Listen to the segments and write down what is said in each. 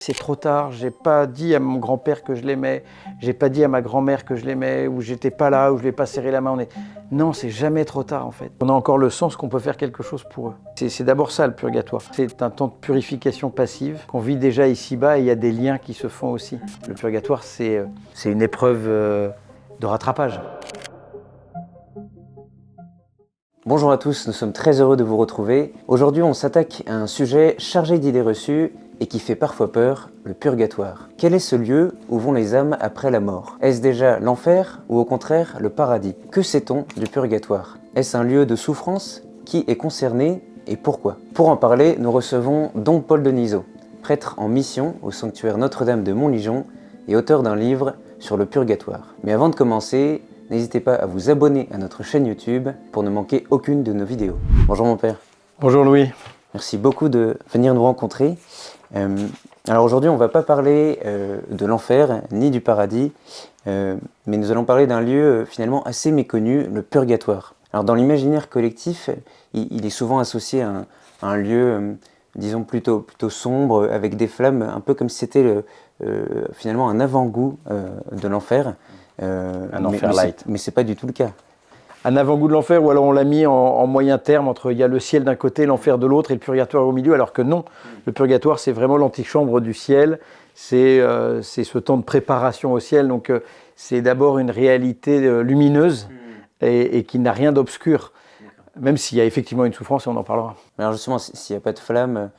C'est trop tard, j'ai pas dit à mon grand-père que je l'aimais, j'ai pas dit à ma grand-mère que je l'aimais, ou j'étais pas là, ou je lui ai pas serré la main. Non, c'est jamais trop tard en fait. On a encore le sens qu'on peut faire quelque chose pour eux. C'est d'abord ça le purgatoire. C'est un temps de purification passive qu'on vit déjà ici-bas et il y a des liens qui se font aussi. Le purgatoire, c'est une épreuve de rattrapage. Bonjour à tous, nous sommes très heureux de vous retrouver. Aujourd'hui, on s'attaque à un sujet chargé d'idées reçues et qui fait parfois peur, le purgatoire. Quel est ce lieu où vont les âmes après la mort? Est-ce déjà l'enfer ou au contraire le paradis? Que sait-on du purgatoire? Est-ce un lieu de souffrance? Qui est concerné et pourquoi? Pour en parler, nous recevons Don Paul Denisot, prêtre en mission au sanctuaire Notre-Dame de Montligeon et auteur d'un livre sur le purgatoire. Mais avant de commencer, n'hésitez pas à vous abonner à notre chaîne YouTube pour ne manquer aucune de nos vidéos. Bonjour mon père. Bonjour Louis. Merci beaucoup de venir nous rencontrer. Alors aujourd'hui, on ne va pas parler de l'enfer ni du paradis, mais nous allons parler d'un lieu finalement assez méconnu, le purgatoire. Alors dans l'imaginaire collectif, il est souvent associé à un lieu, disons plutôt sombre, avec des flammes, un peu comme si c'était finalement un avant-goût de l'enfer. Un enfer light. Mais c'est pas du tout le cas. Un avant-goût de l'enfer, ou alors on l'a mis en moyen terme entre il y a le ciel d'un côté, l'enfer de l'autre et le purgatoire au milieu, alors que non. Le purgatoire, c'est vraiment l'antichambre du ciel, c'est ce temps de préparation au ciel, donc c'est d'abord une réalité lumineuse et qui n'a rien d'obscur, même s'il y a effectivement une souffrance et on en parlera. Alors justement, s'il n'y a pas de flamme,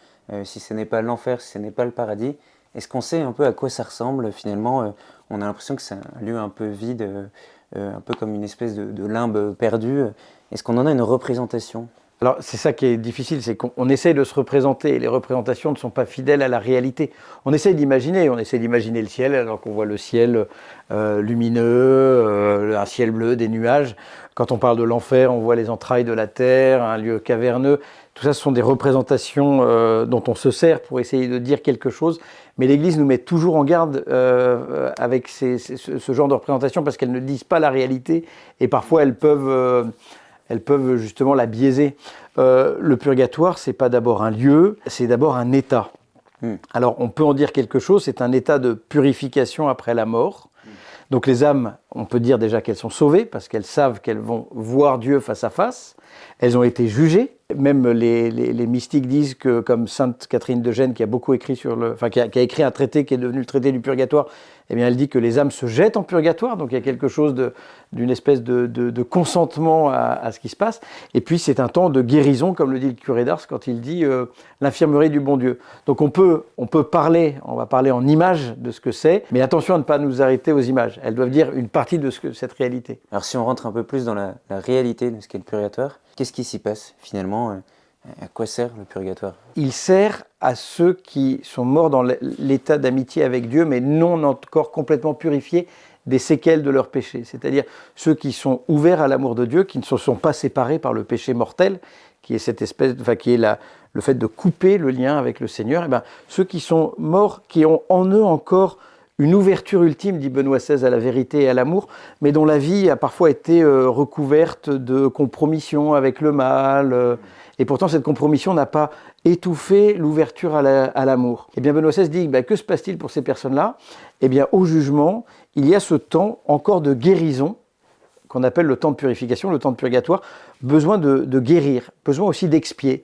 si ce n'est pas l'enfer, si ce n'est pas le paradis, est-ce qu'on sait un peu à quoi ça ressemble finalement? On a l'impression que c'est un lieu un peu vide, un peu comme une espèce de limbe perdue. Est-ce qu'on en a une représentation? Alors c'est ça qui est difficile, c'est qu'on essaye de se représenter et les représentations ne sont pas fidèles à la réalité. On essaye d'imaginer le ciel alors qu'on voit le ciel lumineux, un ciel bleu, des nuages. Quand on parle de l'enfer, on voit les entrailles de la terre, un lieu caverneux. Tout ça, ce sont des représentations dont on se sert pour essayer de dire quelque chose. Mais l'Église nous met toujours en garde avec ce genre de représentation parce qu'elles ne disent pas la réalité et parfois elles peuvent justement la biaiser. Le purgatoire, c'est pas d'abord un lieu, c'est d'abord un état. Alors on peut en dire quelque chose, c'est un état de purification après la mort. Donc les âmes, on peut dire déjà qu'elles sont sauvées parce qu'elles savent qu'elles vont voir Dieu face à face. Elles ont été jugées. Même les mystiques disent que, comme Sainte Catherine de Gênes, qui a beaucoup écrit qui a écrit un traité qui est devenu le traité du purgatoire, eh bien elle dit que les âmes se jettent en purgatoire. Donc il y a quelque chose d'une espèce de consentement à ce qui se passe. Et puis c'est un temps de guérison, comme le dit le curé d'Ars quand il dit l'infirmerie du bon Dieu. Donc on va parler en images de ce que c'est, mais attention à ne pas nous arrêter aux images. Elles doivent dire une partie de cette réalité. Alors si on rentre un peu plus dans la réalité de ce qu'est le purgatoire, qu'est-ce qui s'y passe finalement? À quoi sert le purgatoire? Il sert à ceux qui sont morts dans l'état d'amitié avec Dieu, mais non encore complètement purifiés des séquelles de leurs péchés. C'est-à-dire ceux qui sont ouverts à l'amour de Dieu, qui ne se sont pas séparés par le péché mortel, qui est le fait de couper le lien avec le Seigneur. Et bien, ceux qui sont morts, qui ont en eux encore une ouverture ultime, dit Benoît XVI, à la vérité et à l'amour, mais dont la vie a parfois été recouverte de compromission avec le mal. Et pourtant, cette compromission n'a pas étouffé l'ouverture à l'amour. Et bien, Benoît XVI dit, que se passe-t-il pour ces personnes-là? Eh bien, au jugement, il y a ce temps encore de guérison, qu'on appelle le temps de purification, le temps de purgatoire, besoin de guérir, besoin aussi d'expier.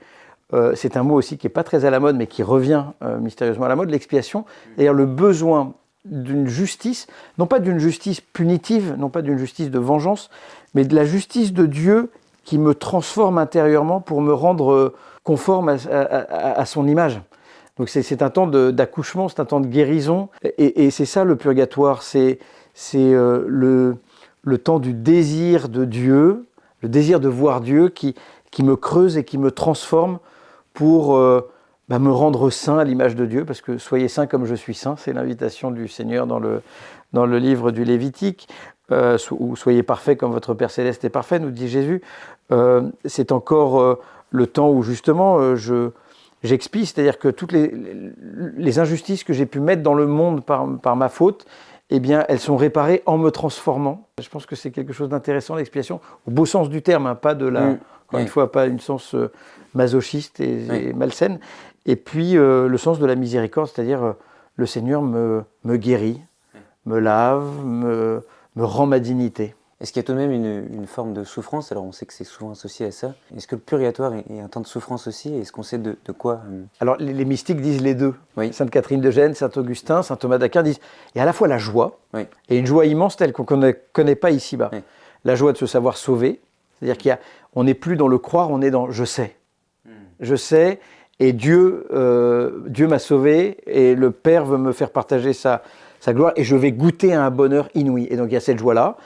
C'est un mot aussi qui n'est pas très à la mode, mais qui revient mystérieusement à la mode, l'expiation. D'ailleurs, le besoin d'une justice, non pas d'une justice punitive, non pas d'une justice de vengeance, mais de la justice de Dieu qui me transforme intérieurement pour me rendre conforme à son image. Donc c'est un temps d'accouchement, c'est un temps de guérison, et c'est ça le purgatoire, c'est le temps du désir de Dieu, le désir de voir Dieu qui me creuse et qui me transforme pour me rendre saint à l'image de Dieu, parce que soyez saints comme je suis saint, c'est l'invitation du Seigneur dans le livre du Lévitique, ou soyez parfaits comme votre Père Céleste est parfait, nous dit Jésus. C'est encore le temps où justement j'expie, c'est-à-dire que toutes les injustices que j'ai pu mettre dans le monde par ma faute, eh bien, elles sont réparées en me transformant. Je pense que c'est quelque chose d'intéressant, l'expiation, au beau sens du terme, pas de encore une fois, pas une sens masochiste et malsaine. Et puis le sens de la miséricorde, c'est-à-dire le Seigneur me guérit, me lave, me rend ma dignité. Est-ce qu'il y a tout de même une forme de souffrance? Alors on sait que c'est souvent associé à ça. Est-ce que le purgatoire est un temps de souffrance aussi? Est-ce qu'on sait de quoi Alors les mystiques disent les deux. Oui. Sainte Catherine de Gênes, Saint Augustin, Saint Thomas d'Aquin disent il y a à la fois la joie, Oui. et une joie immense telle qu'on ne connaît pas ici-bas. Oui. La joie de se savoir sauvé, c'est-à-dire qu'on n'est plus dans le croire, on est dans je sais. Je sais, et Dieu m'a sauvé, et le Père veut me faire partager sa gloire, et je vais goûter à un bonheur inouï. Et donc il y a cette joie-là.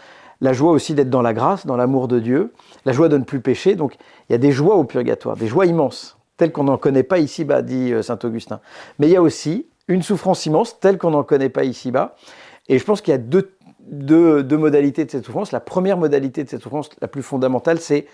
La joie aussi d'être dans la grâce, dans l'amour de Dieu. La joie de ne plus pécher. Donc il y a des joies au purgatoire, des joies immenses, telles qu'on n'en connaît pas ici-bas, dit saint Augustin. Mais il y a aussi une souffrance immense, telle qu'on n'en connaît pas ici-bas. Et je pense qu'il y a deux modalités de cette souffrance. La première modalité de cette souffrance, la plus fondamentale, c'est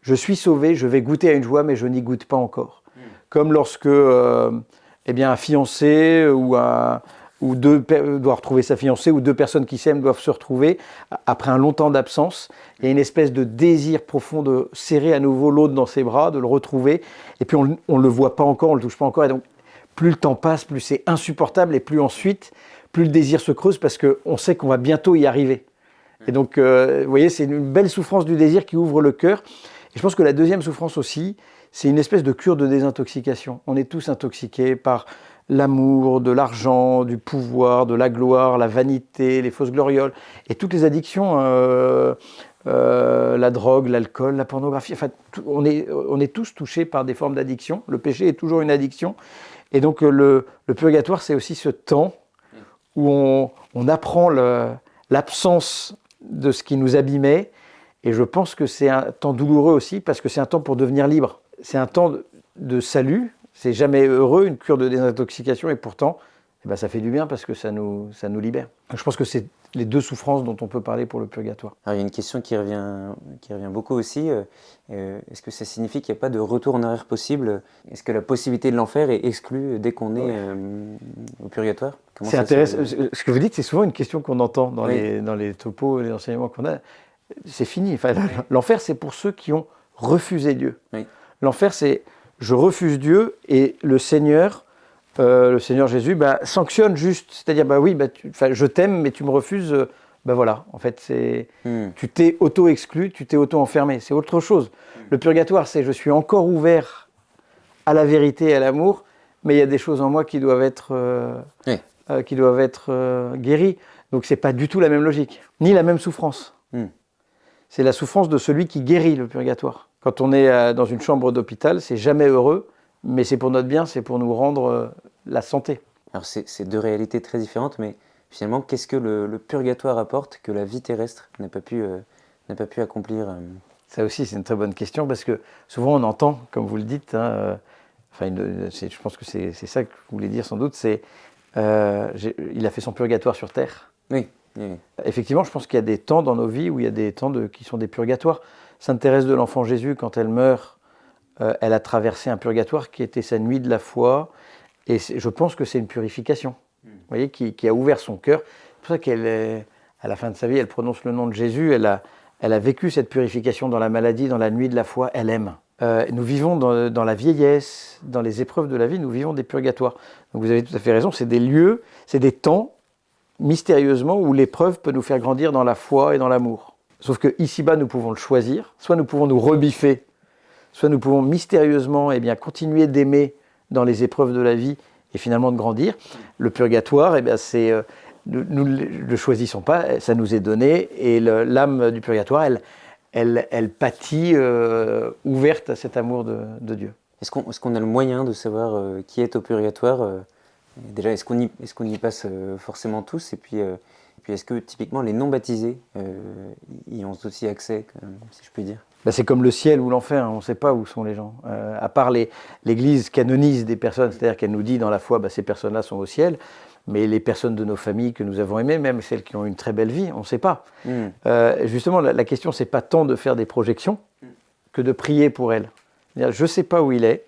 je suis sauvé, je vais goûter à une joie, mais je n'y goûte pas encore. Comme lorsque un fiancé ou deux doit retrouver sa fiancée, ou deux personnes qui s'aiment doivent se retrouver après un long temps d'absence. Il y a une espèce de désir profond de serrer à nouveau l'autre dans ses bras, de le retrouver. Et puis on ne le voit pas encore, on ne le touche pas encore. Et donc plus le temps passe, plus c'est insupportable, et plus ensuite, plus le désir se creuse parce qu'on sait qu'on va bientôt y arriver. Et donc, vous voyez, c'est une belle souffrance du désir qui ouvre le cœur. Et je pense que la deuxième souffrance aussi, c'est une espèce de cure de désintoxication. On est tous intoxiqués par l'amour, de l'argent, du pouvoir, de la gloire, la vanité, les fausses glorioles, et toutes les addictions, la drogue, l'alcool, la pornographie. Enfin, on est tous touchés par des formes d'addiction. Le péché est toujours une addiction. Et donc le purgatoire, c'est aussi ce temps où on apprend l'absence de ce qui nous abîmait. Et je pense que c'est un temps douloureux aussi, parce que c'est un temps pour devenir libre. C'est un temps de salut. C'est jamais heureux, une cure de désintoxication, et pourtant, ça fait du bien parce que ça nous libère. Donc, je pense que c'est les deux souffrances dont on peut parler pour le purgatoire. Alors, il y a une question qui revient beaucoup aussi. Est-ce que ça signifie qu'il n'y a pas de retour en arrière possible? Est-ce que la possibilité de l'enfer est exclue dès qu'on est au purgatoire? C'est intéressant. Ce que vous dites, c'est souvent une question qu'on entend dans les topos et les enseignements qu'on a. C'est fini. Enfin, l'enfer, c'est pour ceux qui ont refusé Dieu. Oui. L'enfer, c'est je refuse Dieu, et le Seigneur Jésus, sanctionne juste. C'est-à-dire, je t'aime, mais tu me refuses. Voilà, en fait, tu t'es auto-exclu, tu t'es auto-enfermé. C'est autre chose. Le purgatoire, c'est je suis encore ouvert à la vérité et à l'amour, mais il y a des choses en moi qui doivent être guéries. Donc, c'est pas du tout la même logique, ni la même souffrance. C'est la souffrance de celui qui guérit le purgatoire. Quand on est dans une chambre d'hôpital, c'est jamais heureux, mais c'est pour notre bien, c'est pour nous rendre la santé. Alors c'est deux réalités très différentes, mais finalement, qu'est-ce que le purgatoire apporte que la vie terrestre n'a pas pu accomplir? Ça aussi, c'est une très bonne question, parce que souvent on entend, comme vous le dites, je pense que c'est ça que vous voulez dire sans doute, c'est il a fait son purgatoire sur terre. Oui. Effectivement, je pense qu'il y a des temps dans nos vies où il y a des temps qui sont des purgatoires. Sainte Thérèse de l'Enfant Jésus, quand elle meurt, elle a traversé un purgatoire qui était sa nuit de la foi, et je pense que c'est une purification, vous voyez, qui a ouvert son cœur. C'est pour ça qu'à la fin de sa vie, elle prononce le nom de Jésus, elle a vécu cette purification dans la maladie, dans la nuit de la foi, elle aime. Nous vivons dans la vieillesse, dans les épreuves de la vie, nous vivons des purgatoires. Donc vous avez tout à fait raison, c'est des lieux, c'est des temps, mystérieusement, où l'épreuve peut nous faire grandir dans la foi et dans l'amour. Sauf que ici-bas, nous pouvons le choisir. Soit nous pouvons nous rebiffer, soit nous pouvons mystérieusement continuer d'aimer dans les épreuves de la vie et finalement de grandir. Le purgatoire, nous ne le choisissons pas, ça nous est donné, et l'âme du purgatoire, elle pâtit ouverte à cet amour de Dieu. Est-ce qu'on a le moyen de savoir qui est au purgatoire? Déjà, est-ce qu'on y passe forcément tous? Et puis est-ce que typiquement les non-baptisés y ont aussi accès, si je puis dire? C'est comme le ciel ou l'enfer, on ne sait pas où sont les gens. À part l'Église canonise des personnes, c'est-à-dire qu'elle nous dit dans la foi, ces personnes-là sont au ciel, mais les personnes de nos familles que nous avons aimées, même celles qui ont une très belle vie, on ne sait pas. Justement, la question, ce n'est pas tant de faire des projections que de prier pour elles. Je ne sais pas où il est.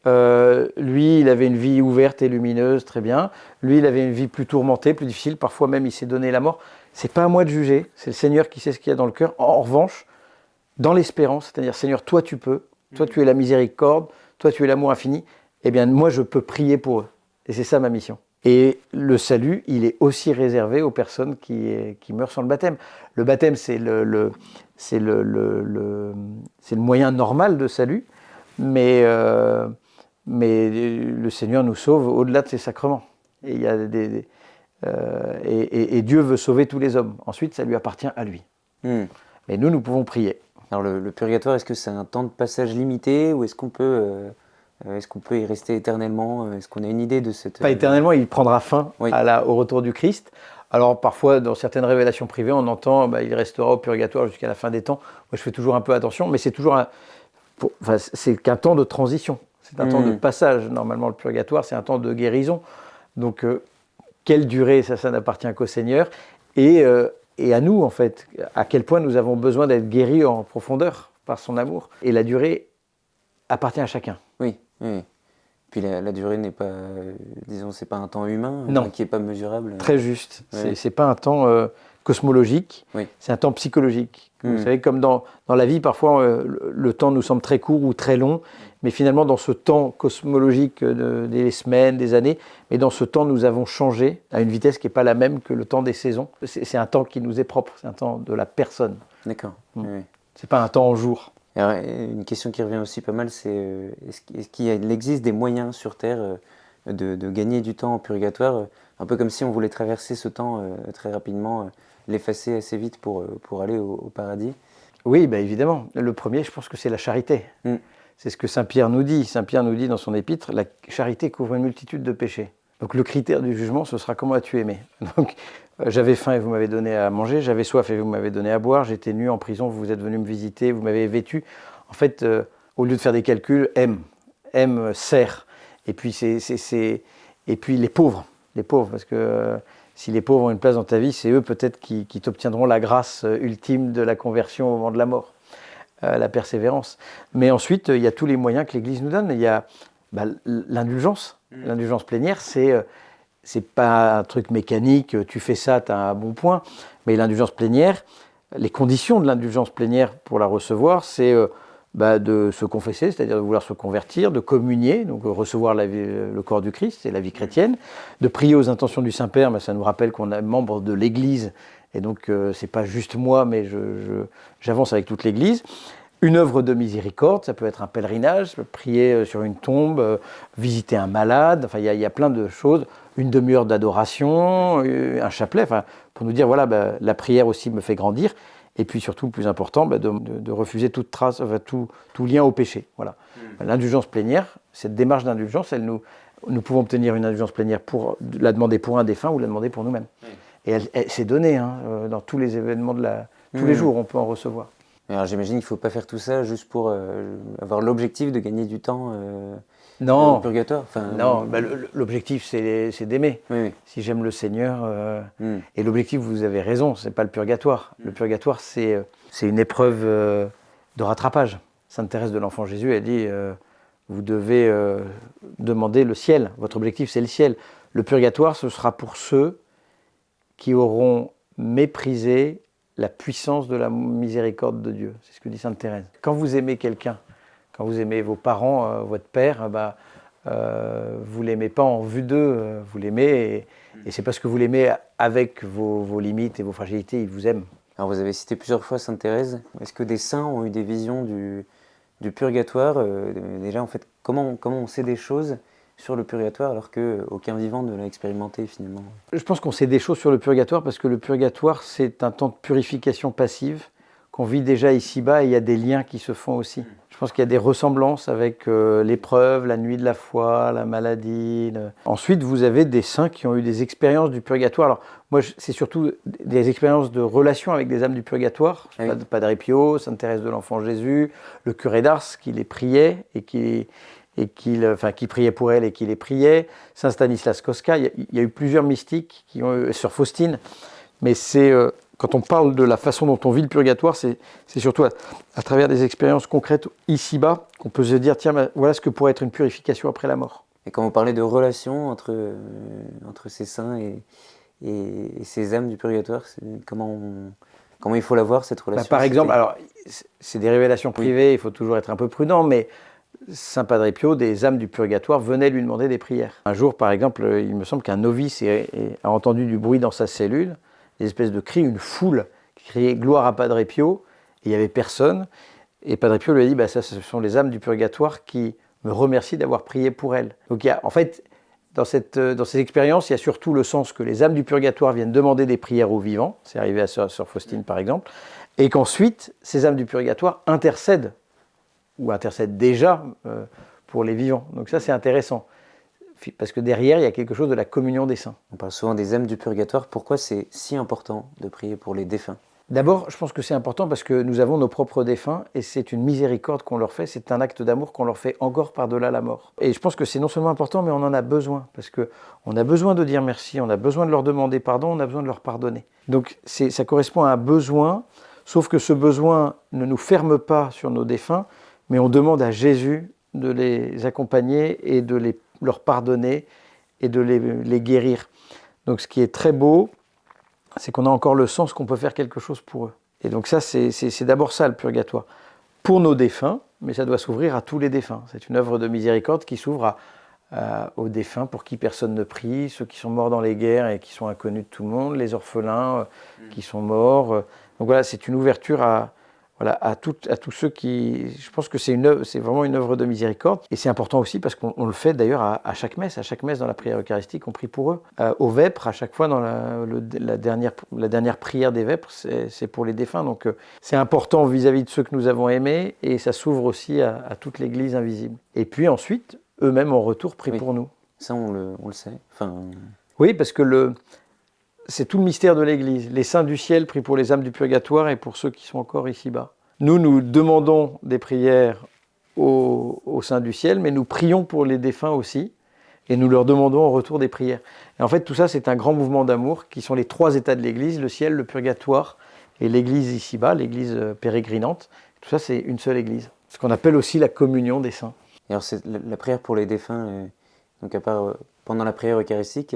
Lui, il avait une vie ouverte et lumineuse, très bien. Lui, il avait une vie plus tourmentée, plus difficile. Parfois même, il s'est donné la mort. C'est pas à moi de juger. C'est le Seigneur qui sait ce qu'il y a dans le cœur. En revanche, dans l'espérance, c'est-à-dire, Seigneur, toi tu peux. Toi, tu es la miséricorde. Toi, tu es l'amour infini. Moi, je peux prier pour eux. Et c'est ça ma mission. Et le salut, il est aussi réservé aux personnes qui meurent sans le baptême. Le baptême, c'est le moyen normal de salut, mais le Seigneur nous sauve au-delà de ces sacrements. Et, et Dieu veut sauver tous les hommes. Ensuite, ça lui appartient à lui. Mais nous pouvons prier. Alors le purgatoire, est-ce que c'est un temps de passage limité ou est-ce qu'on peut y rester éternellement? Est-ce qu'on a une idée de cette... Pas éternellement, il prendra fin Oui. au retour du Christ. Alors parfois, dans certaines révélations privées, on entend il restera au purgatoire jusqu'à la fin des temps. Moi, je fais toujours un peu attention, mais c'est toujours c'est qu'un temps de transition. C'est un temps de passage. Normalement, le purgatoire, c'est un temps de guérison. Donc, quelle durée, ça n'appartient qu'au Seigneur. Et à nous, en fait, à quel point nous avons besoin d'être guéris en profondeur par son amour. Et la durée appartient à chacun. Oui. Puis la durée n'est pas, disons, c'est pas un temps humain, qui n'est pas mesurable. Très juste. Oui. C'est pas un temps cosmologique, c'est un temps psychologique. Vous savez, comme dans la vie, parfois, le temps nous semble très court ou très long, mais finalement, dans ce temps cosmologique des semaines, des années, mais dans ce temps, nous avons changé à une vitesse qui n'est pas la même que le temps des saisons. C'est un temps qui nous est propre, c'est un temps de la personne. D'accord. C'est pas un temps en jour. Alors, une question qui revient aussi pas mal, c'est est-ce qu'il existe des moyens sur Terre de gagner du temps en purgatoire, un peu comme si on voulait traverser ce temps très rapidement, l'effacer assez vite pour aller au paradis? Oui, évidemment. Le premier, je pense que c'est la charité. C'est ce que Saint Pierre nous dit. Saint Pierre nous dit dans son épître, la charité couvre une multitude de péchés. Donc le critère du jugement, ce sera comment as-tu aimé. Donc j'avais faim et vous m'avez donné à manger, j'avais soif et vous m'avez donné à boire, j'étais nu en prison, vous êtes venu me visiter, vous m'avez vêtu. En fait, au lieu de faire des calculs, aime, sert. Et puis et puis les pauvres, parce que si les pauvres ont une place dans ta vie, c'est eux peut-être qui t'obtiendront la grâce ultime de la conversion au moment de la mort, la persévérance. Mais ensuite, il y a tous les moyens que l'Église nous donne. Il y a l'indulgence. L'indulgence plénière, c'est pas un truc mécanique, tu fais ça, tu as un bon point. Mais l'indulgence plénière, les conditions de l'indulgence plénière pour la recevoir, c'est de se confesser, c'est-à-dire de vouloir se convertir, de communier, donc recevoir le corps du Christ, c'est la vie chrétienne, de prier aux intentions du Saint-Père, ça nous rappelle qu'on est membre de l'Église, et donc c'est pas juste moi, mais j'avance avec toute l'Église. Une œuvre de miséricorde, ça peut être un pèlerinage, prier sur une tombe, visiter un malade, enfin il y a plein de choses, une demi-heure d'adoration, un chapelet, pour nous dire voilà, la prière aussi me fait grandir, et puis surtout le plus important, de refuser toute trace, tout lien au péché. Voilà. L'indulgence plénière, cette démarche d'indulgence, nous pouvons obtenir une indulgence plénière pour la demander pour un défunt ou la demander pour nous-mêmes. Et elle s'est donnée dans tous les événements tous les jours, on peut en recevoir. Alors j'imagine qu'il ne faut pas faire tout ça juste pour avoir l'objectif de gagner du temps au purgatoire. Non, l'objectif c'est d'aimer. Oui. Si j'aime le Seigneur, et l'objectif, vous avez raison, c'est pas le purgatoire. Le purgatoire, c'est une épreuve de rattrapage. Sainte Thérèse de l'Enfant Jésus, elle dit vous devez demander le ciel. Votre objectif, c'est le ciel. Le purgatoire, ce sera pour ceux qui auront méprisé la puissance de la miséricorde de Dieu. C'est ce que dit Sainte Thérèse. Quand vous aimez quelqu'un, quand vous aimez vos parents, votre père, vous ne l'aimez pas en vue d'eux, vous l'aimez et c'est parce que vous l'aimez avec vos limites et vos fragilités, il vous aime. Alors vous avez cité plusieurs fois Sainte Thérèse. Est-ce que des saints ont eu des visions du purgatoire? Déjà, en fait, comment on sait des choses sur le purgatoire alors qu'aucun vivant ne l'a expérimenté finalement? Je pense qu'on sait des choses sur le purgatoire parce que le purgatoire, c'est un temps de purification passive qu'on vit déjà ici-bas et il y a des liens qui se font aussi. Je pense qu'il y a des ressemblances avec l'épreuve, la nuit de la foi, la maladie. Ensuite, vous avez des saints qui ont eu des expériences du purgatoire. Alors, moi, c'est surtout des expériences de relation avec des âmes du purgatoire. Oui. Padre Pio, Sainte Thérèse de l'Enfant Jésus, le curé d'Ars qui les priait et qui priait pour elle et qui les priait, Saint Stanislas Kostka, il y a eu plusieurs mystiques qui ont eu, Sœur Faustine, mais c'est quand on parle de la façon dont on vit le purgatoire, c'est surtout à travers des expériences concrètes ici-bas qu'on peut se dire tiens, voilà ce que pourrait être une purification après la mort. Et quand vous parlez de relation entre ces saints et ces âmes du purgatoire, comment il faut la voir cette relation? Par exemple, alors c'est des révélations privées, il faut toujours être un peu prudent, mais Saint Padre Pio, des âmes du purgatoire venaient lui demander des prières. Un jour, par exemple, il me semble qu'un novice a entendu du bruit dans sa cellule, des espèces de cris, une foule qui criait « Gloire à Padre Pio », et il n'y avait personne. Et Padre Pio lui a dit ça, ce sont les âmes du purgatoire qui me remercient d'avoir prié pour elles. Donc en fait, dans ces expériences, il y a surtout le sens que les âmes du purgatoire viennent demander des prières aux vivants, c'est arrivé à Sœur Faustine par exemple, et qu'ensuite, ces âmes du purgatoire intercèdent déjà pour les vivants. Donc ça, c'est intéressant, parce que derrière, il y a quelque chose de la communion des saints. On parle souvent des âmes du purgatoire. Pourquoi c'est si important de prier pour les défunts ? D'abord, je pense que c'est important parce que nous avons nos propres défunts et c'est une miséricorde qu'on leur fait, c'est un acte d'amour qu'on leur fait encore par-delà la mort. Et je pense que c'est non seulement important, mais on en a besoin, parce qu'on a besoin de dire merci, on a besoin de leur demander pardon, on a besoin de leur pardonner. Donc ça correspond à un besoin, sauf que ce besoin ne nous ferme pas sur nos défunts, mais on demande à Jésus de les accompagner et de leur pardonner et de les guérir. Donc ce qui est très beau, c'est qu'on a encore le sens qu'on peut faire quelque chose pour eux. Et donc ça, c'est d'abord ça le purgatoire. Pour nos défunts, mais ça doit s'ouvrir à tous les défunts. C'est une œuvre de miséricorde qui s'ouvre aux défunts pour qui personne ne prie, ceux qui sont morts dans les guerres et qui sont inconnus de tout le monde, les orphelins qui sont morts. Donc voilà, c'est une ouverture à tous ceux qui... Je pense que c'est vraiment une œuvre de miséricorde. Et c'est important aussi parce qu'on le fait d'ailleurs à chaque messe. À chaque messe dans la prière eucharistique, on prie pour eux. Aux vêpres, à chaque fois dans la dernière prière des vêpres, c'est pour les défunts. Donc c'est important vis-à-vis de ceux que nous avons aimés et ça s'ouvre aussi à toute l'Église invisible. Et puis ensuite, eux-mêmes en retour prient pour nous. Ça, on le sait. Oui, parce que c'est tout le mystère de l'Église. Les saints du ciel prient pour les âmes du purgatoire et pour ceux qui sont encore ici-bas. Nous demandons des prières aux saints du ciel, mais nous prions pour les défunts aussi, et nous leur demandons en retour des prières. Et en fait, tout ça, c'est un grand mouvement d'amour, qui sont les trois états de l'Église, le ciel, le purgatoire et l'Église ici-bas, l'Église pérégrinante. Tout ça, c'est une seule Église. Ce qu'on appelle aussi la communion des saints. Et alors, c'est la prière pour les défunts, donc à part pendant la prière eucharistique,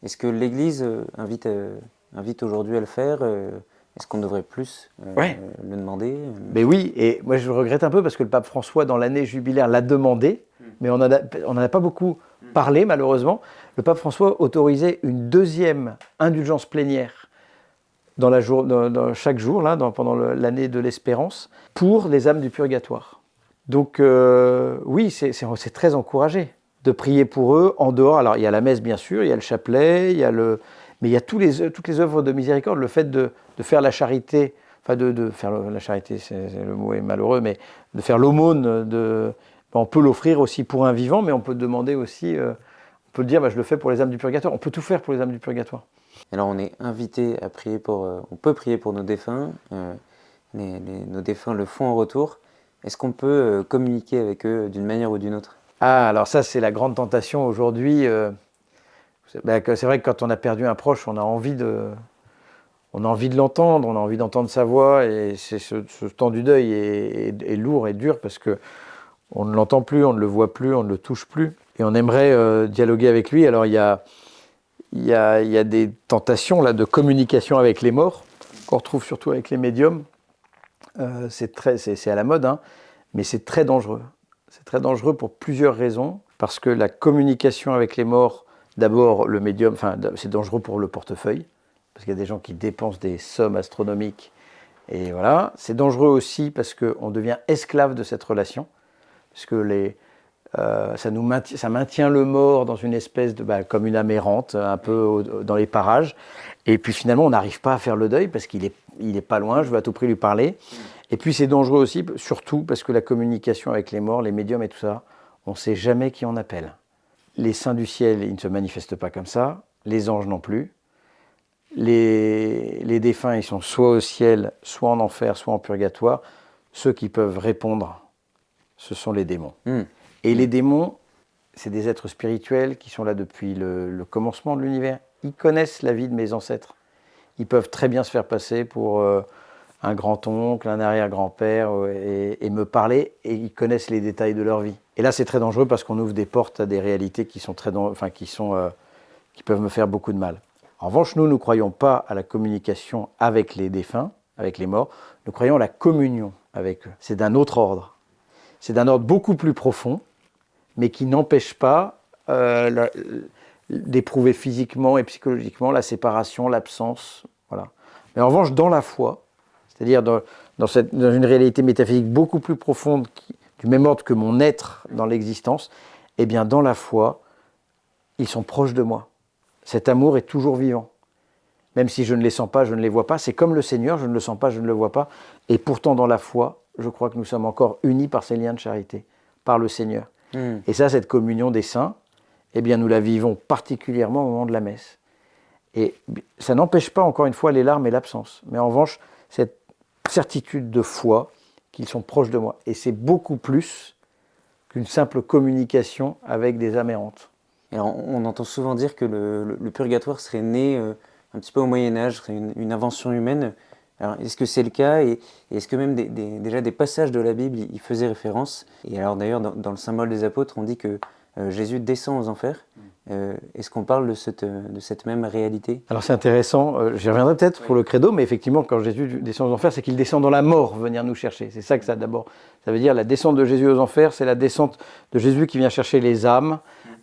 est-ce que l'Église invite aujourd'hui à le faire Est-ce qu'on devrait plus le demander Mais oui, et moi je regrette un peu parce que le pape François, dans l'année jubilaire, l'a demandé, mais on n'en a pas beaucoup parlé malheureusement. Le pape François autorisait une deuxième indulgence plénière dans chaque jour, pendant l'année de l'espérance, pour les âmes du purgatoire. Donc oui, c'est très encouragé de prier pour eux en dehors. Alors il y a la messe bien sûr, il y a le chapelet, mais il y a toutes les œuvres de miséricorde, le fait de faire la charité, enfin de faire la charité, le mot est malheureux, mais de faire l'aumône, on peut l'offrir aussi pour un vivant, mais on peut demander aussi, on peut dire je le fais pour les âmes du purgatoire, on peut tout faire pour les âmes du purgatoire. Alors on est invité à prier on peut prier pour nos défunts, nos défunts le font en retour. Est-ce qu'on peut communiquer avec eux d'une manière ou d'une autre ? Ah, alors ça c'est la grande tentation aujourd'hui. C'est vrai que quand on a perdu un proche, on a envie de l'entendre, on a envie d'entendre sa voix, et ce temps du deuil est lourd et dur parce que on ne l'entend plus, on ne le voit plus, on ne le touche plus, et on aimerait dialoguer avec lui. Alors il y a des tentations là de communication avec les morts qu'on retrouve surtout avec les médiums. C'est à la mode, mais c'est très dangereux. C'est très dangereux pour plusieurs raisons, parce que la communication avec les morts, d'abord le médium, c'est dangereux pour le portefeuille, parce qu'il y a des gens qui dépensent des sommes astronomiques, et voilà. C'est dangereux aussi parce qu'on devient esclave de cette relation, parce que ça maintient le mort dans une espèce de, comme une âme errante, un peu dans les parages, et puis finalement on n'arrive pas à faire le deuil, parce qu'il est pas loin, je veux à tout prix lui parler. Et puis c'est dangereux aussi, surtout parce que la communication avec les morts, les médiums et tout ça, on ne sait jamais qui on appelle. Les saints du ciel, ils ne se manifestent pas comme ça, les anges non plus. Les défunts, ils sont soit au ciel, soit en enfer, soit en purgatoire. Ceux qui peuvent répondre, ce sont les démons. Et les démons, c'est des êtres spirituels qui sont là depuis le commencement de l'univers. Ils connaissent la vie de mes ancêtres. Ils peuvent très bien se faire passer pour un grand-oncle, un arrière-grand-père, et me parler, et ils connaissent les détails de leur vie. Et là, c'est très dangereux parce qu'on ouvre des portes à des réalités qui peuvent me faire beaucoup de mal. En revanche, nous ne croyons pas à la communication avec les défunts, avec les morts. Nous croyons à la communion avec eux. C'est d'un autre ordre. c'est d'un ordre beaucoup plus profond, mais qui n'empêche pas d'éprouver physiquement et psychologiquement la séparation, l'absence. Voilà. Mais en revanche, dans la foi, c'est-à-dire dans une réalité métaphysique beaucoup plus profonde, du même ordre que mon être dans l'existence, eh bien dans la foi, ils sont proches de moi. Cet amour est toujours vivant. Même si je ne les sens pas, je ne les vois pas. C'est comme le Seigneur, je ne le sens pas, je ne le vois pas. Et pourtant, dans la foi, je crois que nous sommes encore unis par ces liens de charité, par le Seigneur. Et ça, cette communion des saints, eh bien, nous la vivons particulièrement au moment de la messe. Et ça n'empêche pas, encore une fois, les larmes et l'absence. Mais en revanche, cette certitude de foi qu'ils sont proches de moi. Et c'est beaucoup plus qu'une simple communication avec des âmes errantes. Alors, on entend souvent dire que le purgatoire serait né un petit peu au Moyen-Âge, serait une invention humaine. Alors, est-ce que c'est le cas et est-ce que même déjà des passages de la Bible y faisaient référence? Et alors d'ailleurs, dans le symbole des apôtres, on dit que Jésus descend aux enfers. Est-ce qu'on parle de cette même réalité? Alors c'est intéressant, j'y reviendrai peut-être pour le credo, mais effectivement, quand Jésus descend aux enfers, c'est qu'il descend dans la mort venir nous chercher. C'est ça que ça d'abord. Ça veut dire la descente de Jésus aux enfers, c'est la descente de Jésus qui vient chercher les âmes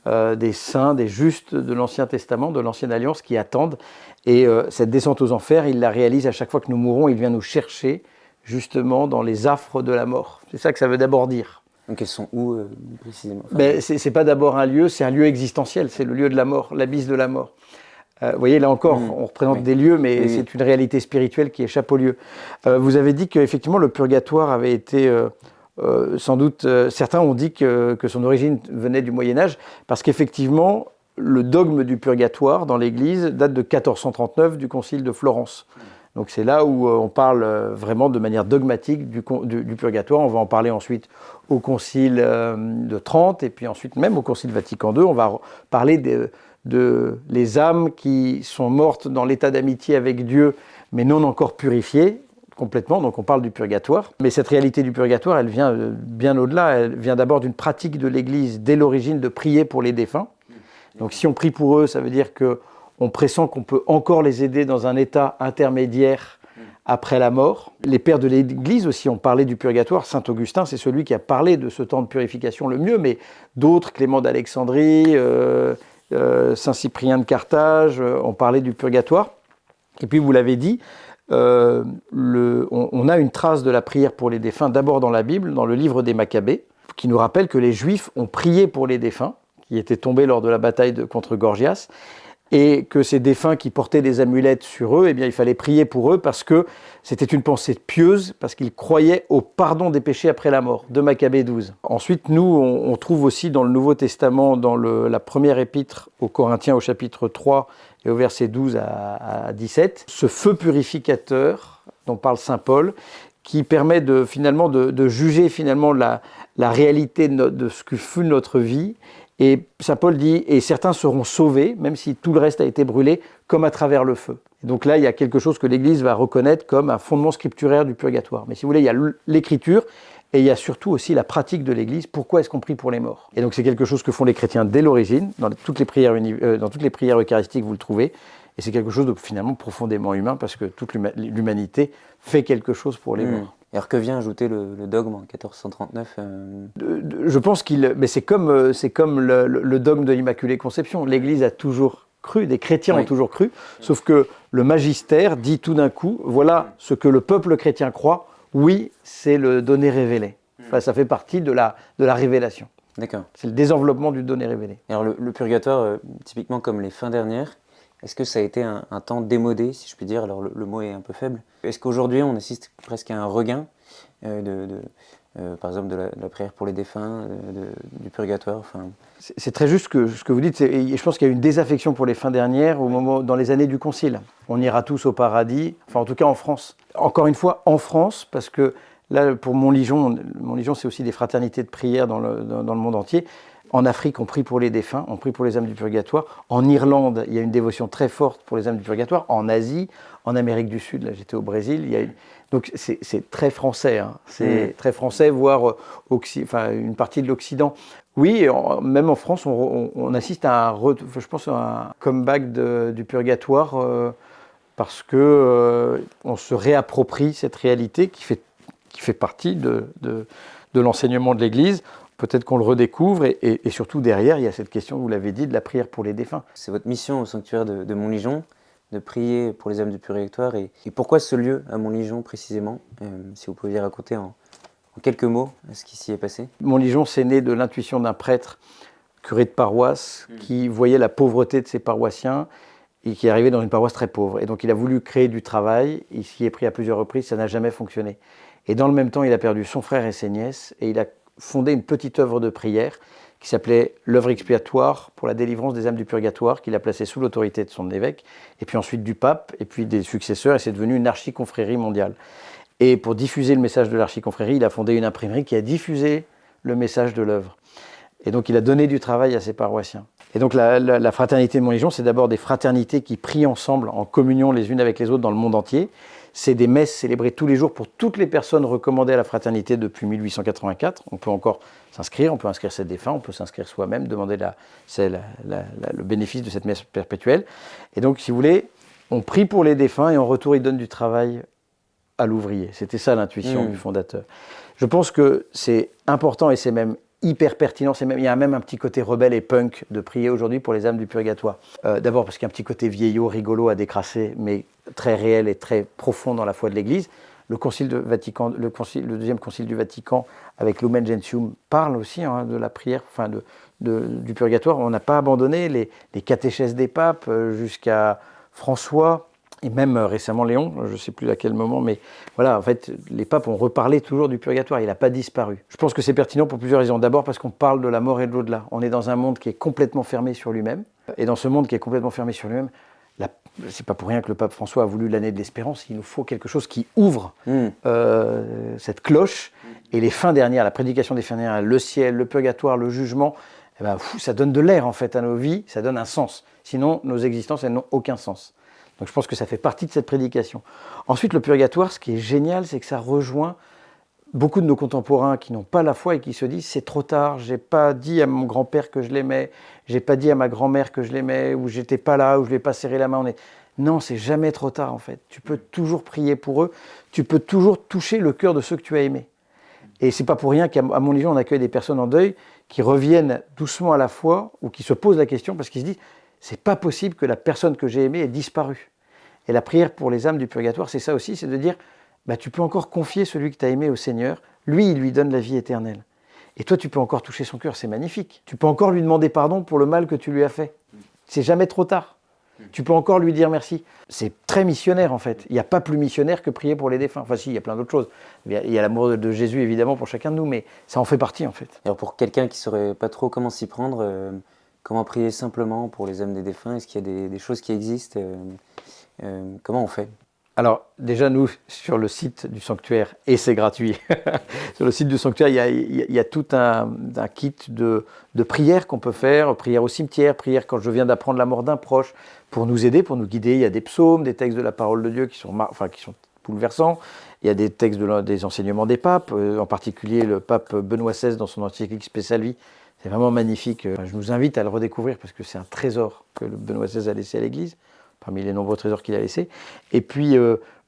des saints, des justes de l'Ancien Testament, de l'Ancienne Alliance qui attendent. Et cette descente aux enfers, il la réalise à chaque fois que nous mourons, il vient nous chercher justement dans les affres de la mort. C'est ça que ça veut d'abord dire. Donc elles sont où précisément? C'est pas d'abord un lieu, c'est un lieu existentiel, c'est le lieu de la mort, l'abysse de la mort. Vous voyez, là encore, on représente des lieux, mais c'est une réalité spirituelle qui échappe aux lieux. Vous avez dit qu'effectivement le purgatoire avait été, sans doute, certains ont dit que son origine venait du Moyen-Âge, parce qu'effectivement, le dogme du purgatoire dans l'Église date de 1439 du Concile de Florence. Donc c'est là où on parle vraiment de manière dogmatique du purgatoire. On va en parler ensuite au Concile de Trente et puis ensuite même au Concile Vatican II. On va parler de les âmes qui sont mortes dans l'état d'amitié avec Dieu mais non encore purifiées complètement. Donc on parle du purgatoire. Mais cette réalité du purgatoire, elle vient bien au-delà. Elle vient d'abord d'une pratique de l'Église dès l'origine de prier pour les défunts. Donc si on prie pour eux, ça veut dire qu'on pressent qu'on peut encore les aider dans un état intermédiaire après la mort. Les pères de l'Église aussi ont parlé du purgatoire. Saint Augustin, c'est celui qui a parlé de ce temps de purification le mieux, mais d'autres, Clément d'Alexandrie, Saint Cyprien de Carthage, ont parlé du purgatoire. Et puis vous l'avez dit, on a une trace de la prière pour les défunts, d'abord dans la Bible, dans le livre des Maccabées, qui nous rappelle que les Juifs ont prié pour les défunts, qui étaient tombés lors de la bataille contre Gorgias, et que ces défunts qui portaient des amulettes sur eux, eh bien, il fallait prier pour eux parce que c'était une pensée pieuse, parce qu'ils croyaient au pardon des péchés après la mort, de Maccabée 12. Ensuite, nous, on trouve aussi dans le Nouveau Testament, dans la première épître aux Corinthiens au chapitre 3 et au verset 12 à 17, ce feu purificateur dont parle saint Paul, qui permet de juger finalement la réalité de ce que fut notre vie. Et saint Paul dit « Et certains seront sauvés, même si tout le reste a été brûlé, comme à travers le feu. » Et donc là, il y a quelque chose que l'Église va reconnaître comme un fondement scripturaire du purgatoire. Mais si vous voulez, il y a l'Écriture et il y a surtout aussi la pratique de l'Église. Pourquoi est-ce qu'on prie pour les morts? Et donc c'est quelque chose que font les chrétiens dès l'origine. Dans toutes les prières eucharistiques, vous le trouvez. Et c'est quelque chose de finalement profondément humain parce que toute l'humanité fait quelque chose pour les morts. Alors que vient ajouter le dogme en 1439 Je pense c'est comme le dogme de l'Immaculée Conception. L'Église a toujours cru, des chrétiens ont toujours cru, sauf que le magistère dit tout d'un coup, voilà ce que le peuple chrétien croit, oui, c'est le donné révélé. Enfin, ça fait partie de la révélation. D'accord. C'est le désenveloppement du donné révélé. Alors le purgatoire, typiquement comme les fins dernières, est-ce que ça a été un temps démodé, si je puis dire? Alors le mot est un peu faible. Est-ce qu'aujourd'hui on assiste presque à un regain par exemple de la prière pour les défunts, du purgatoire? C'est très juste ce que vous dites. Et je pense qu'il y a eu une désaffection pour les fins dernières dans les années du Concile. On ira tous au paradis, enfin en tout cas en France. Encore une fois, en France, parce que là, pour Montligeon c'est aussi des fraternités de prière dans le monde entier. En Afrique, on prie pour les défunts, on prie pour les âmes du purgatoire. En Irlande, il y a une dévotion très forte pour les âmes du purgatoire. En Asie, en Amérique du Sud, là j'étais au Brésil, donc c'est très français, hein. C'est très français, voire une partie de l'Occident. Oui, même en France, on assiste à un comeback du purgatoire parce que on se réapproprie cette réalité qui fait partie de de l'enseignement de l'Église. Peut-être qu'on le redécouvre et surtout derrière, il y a cette question, vous l'avez dit, de la prière pour les défunts. C'est votre mission au sanctuaire de Montligeon, de prier pour les âmes du purgatoire. Et pourquoi ce lieu à Montligeon précisément? Si vous pouviez raconter en quelques mots ce qui s'y est passé. Montligeon, c'est né de l'intuition d'un prêtre, curé de paroisse, qui voyait la pauvreté de ses paroissiens et qui est arrivé dans une paroisse très pauvre. Et donc il a voulu créer du travail, il s'y est pris à plusieurs reprises, ça n'a jamais fonctionné. Et dans le même temps, il a perdu son frère et ses nièces et il a fondé une petite œuvre de prière qui s'appelait l'œuvre expiatoire pour la délivrance des âmes du purgatoire, qu'il a placée sous l'autorité de son évêque, et puis ensuite du pape, et puis des successeurs, et c'est devenu une archiconfrérie mondiale. Et pour diffuser le message de l'archiconfrérie, il a fondé une imprimerie qui a diffusé le message de l'œuvre. Et donc il a donné du travail à ses paroissiens. Et donc la fraternité de Montligeon, c'est d'abord des fraternités qui prient ensemble, en communion les unes avec les autres dans le monde entier. C'est des messes célébrées tous les jours pour toutes les personnes recommandées à la fraternité depuis 1884. On peut encore s'inscrire, on peut inscrire ses défunts, on peut s'inscrire soi-même, demander le bénéfice de cette messe perpétuelle. Et donc, si vous voulez, on prie pour les défunts et en retour, ils donnent du travail à l'ouvrier. C'était ça l'intuition du fondateur. Je pense que c'est important et c'est même hyper pertinent. Il y a même un petit côté rebelle et punk de prier aujourd'hui pour les âmes du purgatoire. D'abord parce qu'il y a un petit côté vieillot, rigolo à décrasser, mais très réel et très profond dans la foi de l'Église. Le deuxième concile du Vatican, avec Lumen Gentium, parle aussi de la prière, du purgatoire. On n'a pas abandonné les catéchèses des papes jusqu'à François, et même récemment Léon, je ne sais plus à quel moment, mais voilà, en fait, les papes ont reparlé toujours du purgatoire, il n'a pas disparu. Je pense que c'est pertinent pour plusieurs raisons. D'abord parce qu'on parle de la mort et de l'au-delà. On est dans un monde qui est complètement fermé sur lui-même, et dans ce monde qui est complètement fermé sur lui-même, c'est pas pour rien que le pape François a voulu l'année de l'espérance. Il nous faut quelque chose qui ouvre cette cloche, et les fins dernières, la prédication des fins dernières, le ciel, le purgatoire, le jugement, ça donne de l'air en fait à nos vies, ça donne un sens. Sinon, nos existences, elles n'ont aucun sens. Donc je pense que ça fait partie de cette prédication. Ensuite, le purgatoire, ce qui est génial, c'est que ça rejoint beaucoup de nos contemporains qui n'ont pas la foi et qui se disent « c'est trop tard, j'ai pas dit à mon grand-père que je l'aimais, j'ai pas dit à ma grand-mère que je l'aimais, ou j'étais pas là, ou je lui ai pas serré la main. » Non, c'est jamais trop tard en fait. Tu peux toujours prier pour eux, tu peux toujours toucher le cœur de ceux que tu as aimés. Et c'est pas pour rien qu'à Montligeon, on accueille des personnes en deuil qui reviennent doucement à la foi ou qui se posent la question parce qu'ils se disent « c'est pas possible que la personne que j'ai aimée ait disparu ». Et la prière pour les âmes du purgatoire, c'est ça aussi, c'est de dire tu peux encore confier celui que tu as aimé au Seigneur, lui, il lui donne la vie éternelle. Et toi, tu peux encore toucher son cœur, c'est magnifique. Tu peux encore lui demander pardon pour le mal que tu lui as fait. C'est jamais trop tard. Tu peux encore lui dire merci. C'est très missionnaire en fait. Il n'y a pas plus missionnaire que prier pour les défunts. Enfin si, il y a plein d'autres choses. Il y a l'amour de Jésus évidemment pour chacun de nous, mais ça en fait partie en fait. Alors pour quelqu'un qui ne saurait pas trop comment s'y prendre, comment prier simplement pour les âmes des défunts? Est-ce qu'il y a des choses qui existent? Comment on fait? Alors déjà nous, sur le site du sanctuaire, et c'est gratuit, sur le site du sanctuaire, il y a tout un kit de prières qu'on peut faire, prières au cimetière, prières quand je viens d'apprendre la mort d'un proche, pour nous aider, pour nous guider. Il y a des psaumes, des textes de la parole de Dieu qui sont bouleversants. Il y a des textes des enseignements des papes, en particulier le pape Benoît XVI dans son encyclique Spe Salvi. C'est vraiment magnifique. Je vous invite à le redécouvrir parce que c'est un trésor que le Benoît XVI a laissé à l'Église, parmi les nombreux trésors qu'il a laissés. Et puis,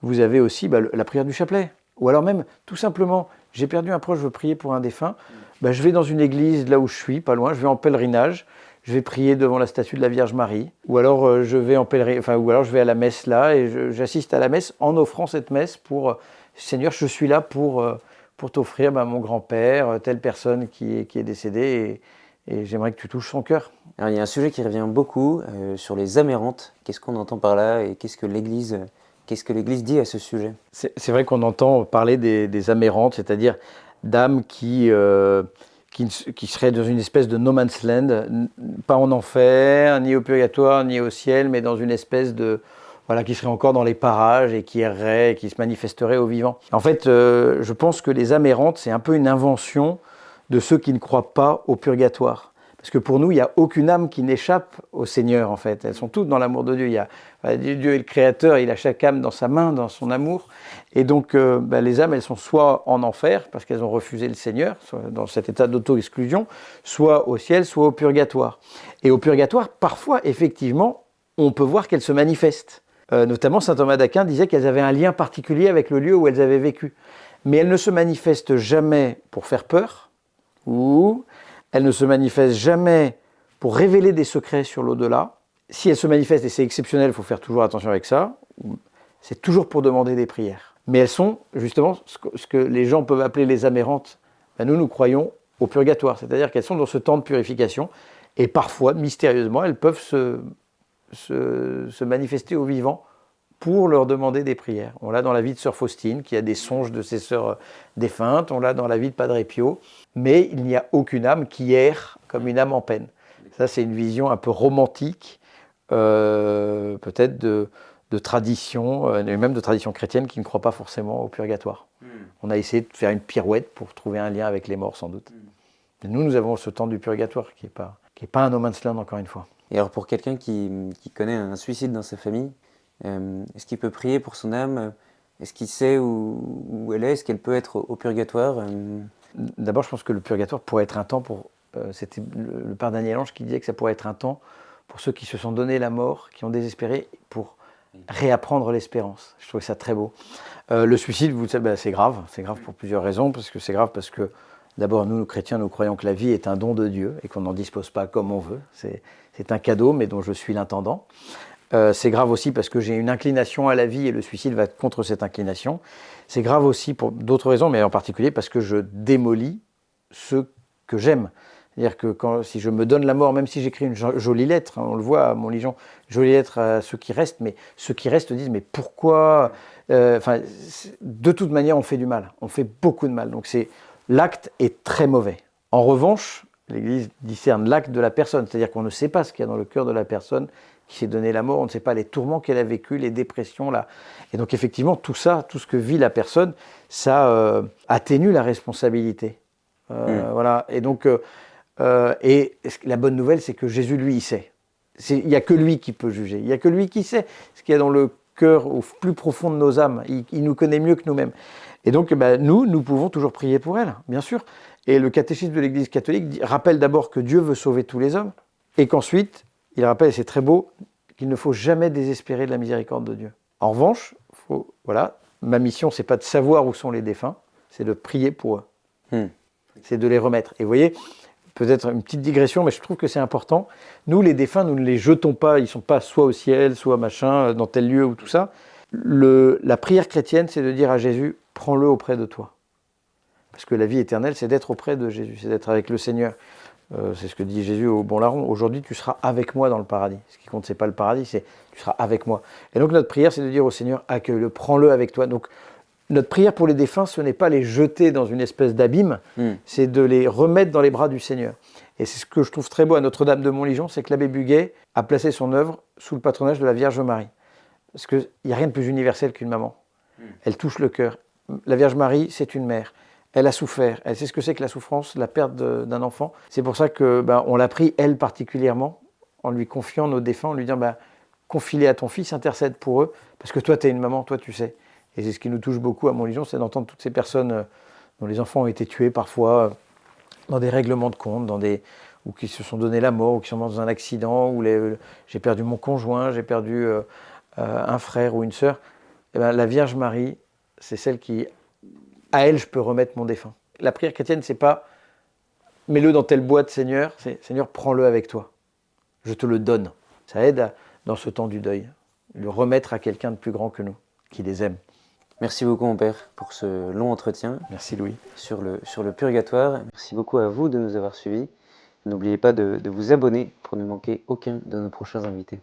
vous avez aussi la prière du chapelet. Ou alors même, tout simplement, j'ai perdu un proche, je veux prier pour un défunt. Je vais dans une église, là où je suis, pas loin, je vais en pèlerinage, je vais prier devant la statue de la Vierge Marie. Ou alors, je vais à la messe là, et j'assiste à la messe en offrant cette messe pour Seigneur, je suis là pour t'offrir mon grand-père, telle personne qui est décédée, et j'aimerais que tu touches son cœur. Alors, il y a un sujet qui revient beaucoup sur les amérantes. Qu'est-ce qu'on entend par là et qu'est-ce que l'Église dit à ce sujet? C'est vrai qu'on entend parler des amérantes, c'est-à-dire d'âmes qui seraient dans une espèce de no man's land, pas en enfer, ni au purgatoire, ni au ciel, mais dans une espèce de... qui seraient encore dans les parages et qui erreraient, et qui se manifesteraient aux vivants. En fait, je pense que les amérantes, c'est un peu une invention de ceux qui ne croient pas au purgatoire. Parce que pour nous, il n'y a aucune âme qui n'échappe au Seigneur, en fait. Elles sont toutes dans l'amour de Dieu. Dieu est le Créateur, il a chaque âme dans sa main, dans son amour. Et donc, les âmes, elles sont soit en enfer, parce qu'elles ont refusé le Seigneur, soit dans cet état d'auto-exclusion, soit au ciel, soit au purgatoire. Et au purgatoire, parfois, effectivement, on peut voir qu'elles se manifestent. Notamment, saint Thomas d'Aquin disait qu'elles avaient un lien particulier avec le lieu où elles avaient vécu. mais elle ne se manifeste jamais pour faire peur, ou elle ne se manifeste jamais pour révéler des secrets sur l'au-delà. Si elle se manifeste, et c'est exceptionnel, il faut faire toujours attention avec ça, c'est toujours pour demander des prières. Mais elles sont justement ce que les gens peuvent appeler les âmes errantes. Ben nous croyons au purgatoire, c'est-à-dire qu'elles sont dans ce temps de purification, et parfois, mystérieusement, elles peuvent se manifester aux vivants pour leur demander des prières. On l'a dans la vie de Sœur Faustine, qui a des songes de ses sœurs défuntes, on l'a dans la vie de Padre Pio, mais il n'y a aucune âme qui erre comme une âme en peine. Ça, c'est une vision un peu romantique, peut-être de tradition, et même de tradition chrétienne qui ne croit pas forcément au purgatoire. On a essayé de faire une pirouette pour trouver un lien avec les morts, sans doute. Et nous avons ce temps du purgatoire qui est pas un no man's land, encore une fois. Et alors pour quelqu'un qui connaît un suicide dans sa famille, est-ce qu'il peut prier pour son âme? Est-ce qu'il sait où elle est? Est-ce qu'elle peut être au purgatoire? D'abord, je pense que le purgatoire pourrait être un temps pour... c'était le père Daniel Ange qui disait que ça pourrait être un temps pour ceux qui se sont donné la mort, qui ont désespéré, pour réapprendre l'espérance. Je trouvais ça très beau. Le suicide, vous le savez, c'est grave. C'est grave pour plusieurs raisons. C'est grave parce que, d'abord, nous chrétiens, nous croyons que la vie est un don de Dieu et qu'on n'en dispose pas comme on veut. C'est un cadeau, mais dont je suis l'intendant. C'est grave aussi parce que j'ai une inclination à la vie et le suicide va contre cette inclination. C'est grave aussi pour d'autres raisons, mais en particulier parce que je démolis ceux que j'aime. C'est-à-dire que si je me donne la mort, même si j'écris une jolie lettre, hein, on le voit à Montligeon, jolie lettre à ceux qui restent, mais ceux qui restent disent mais pourquoi de toute manière on fait du mal, on fait beaucoup de mal. Donc l'acte est très mauvais. En revanche, l'Église discerne l'acte de la personne, c'est-à-dire qu'on ne sait pas ce qu'il y a dans le cœur de la personne qui s'est donné la mort, on ne sait pas les tourments qu'elle a vécus, les dépressions là. Et donc effectivement tout ça, tout ce que vit la personne, ça atténue la responsabilité. Voilà. Et donc et la bonne nouvelle, c'est que Jésus, lui, il sait. Il n'y a que lui qui peut juger. Il n'y a que lui qui sait ce qu'il y a dans le cœur, au plus profond de nos âmes. Il nous connaît mieux que nous-mêmes. Et donc, nous pouvons toujours prier pour elle, bien sûr. Et le catéchisme de l'Église catholique rappelle d'abord que Dieu veut sauver tous les hommes, et qu'ensuite, il rappelle, et c'est très beau, qu'il ne faut jamais désespérer de la miséricorde de Dieu. En revanche, ma mission, c'est pas de savoir où sont les défunts, c'est de prier pour eux. C'est de les remettre. Et vous voyez, peut-être une petite digression, mais je trouve que c'est important. Nous, les défunts, nous ne les jetons pas. Ils ne sont pas soit au ciel, soit machin, dans tel lieu ou tout ça. La prière chrétienne, c'est de dire à Jésus, prends-le auprès de toi. Parce que la vie éternelle, c'est d'être auprès de Jésus, c'est d'être avec le Seigneur. C'est ce que dit Jésus au bon larron. Aujourd'hui, tu seras avec moi dans le paradis. Ce qui compte, c'est pas le paradis, c'est tu seras avec moi. Et donc, notre prière, c'est de dire au Seigneur, accueille-le, prends-le avec toi. Donc, notre prière pour les défunts, ce n'est pas les jeter dans une espèce d'abîme, c'est de les remettre dans les bras du Seigneur. Et c'est ce que je trouve très beau à Notre-Dame de Montligeon, c'est que l'abbé Buguet a placé son œuvre sous le patronage de la Vierge Marie. Parce qu'il n'y a rien de plus universel qu'une maman. Elle touche le cœur. La Vierge Marie, c'est une mère. Elle a souffert. Elle sait ce que c'est que la souffrance, la perte d'un enfant. C'est pour ça qu'on l'a pris, elle particulièrement, en lui confiant nos défunts, en lui disant confie-les à ton fils, intercède pour eux, parce que toi, tu es une maman, toi, tu sais. Et c'est ce qui nous touche beaucoup à Montligeon, c'est d'entendre toutes ces personnes dont les enfants ont été tués parfois dans des règlements de compte, ou qui se sont donné la mort, ou qui sont morts dans un accident, ou j'ai perdu mon conjoint, j'ai perdu un frère ou une sœur. La Vierge Marie, c'est celle qui, à elle, je peux remettre mon défunt. La prière chrétienne, c'est pas mets-le dans telle boîte, Seigneur, c'est Seigneur, prends-le avec toi. Je te le donne. Ça aide dans ce temps du deuil, le remettre à quelqu'un de plus grand que nous, qui les aime. Merci beaucoup mon père pour ce long entretien. Merci Louis. Sur le purgatoire. Merci beaucoup à vous de nous avoir suivis. N'oubliez pas de vous abonner pour ne manquer aucun de nos prochains invités.